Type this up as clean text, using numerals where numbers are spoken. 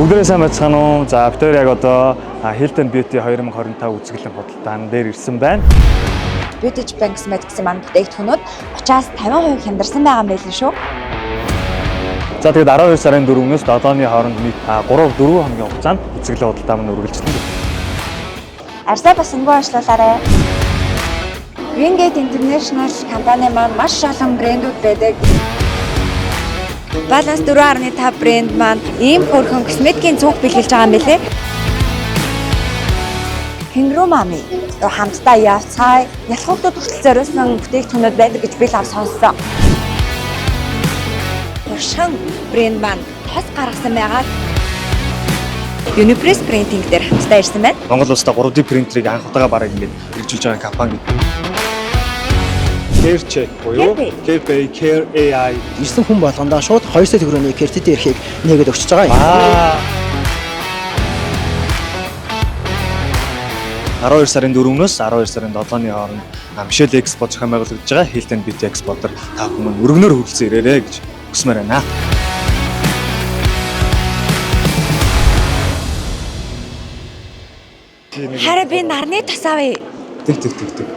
Бүгдээрээ сайн байцгаана уу? За бид хоёр яг одоо Hilton Beauty 2025 үзэсгэлэн худалдаан дээр ирсэн байна. Beauty Bank Cosmetics гэсэн маань бүтээгдэхүүнүүд 30-аас 50% хямдарсан байгаа юм байл шүү. За тэгээд 12 сарын 4-өөс 7-ны хооронд нийт 3-4 хоногийн хугацаанд үзэсгэлэн худалдаа маань үргэлжилнэ. Арьсаа бас энгүү онцлуулаарай. Greengate International компани маань маш олон брэндүүд байдаг. Balance 4.5 брэнд маань ийм хөрхөн косметикийн цуг бэлгэлж байгаа юм билэ. Kangaroo Mami хамтдаа явцгаая. Ялхуугтууд хүртэл зориулсан бүтээгдэхүүнүүд байдаг гэж би л сонссоо. Туршхан брэнд маань тос гаргасан байгаа. Unipress Printing дээр хамтдаа ирсэн байна. Монгол улсад 3D принтерийг анх удаага бараг ингэж хэрэгжүүлж байгаа компани. Care Check буюу Care AI ирсэн хүн болгондоо шууд 2 сая төгрөгийн кредит эрхийг нэгэд өгч байгаа юм. 12 сарын 4-өөс 12 сарын 7-ны хооронд Michelle Expo зохион байгуулагдж байгаа Hilton Beauty Expo дээр та бүхэн өргөнөөр хүрэлцэн ирээрэй гэж хүсмээр байна. Харин би нарны тасаавь. Тэг.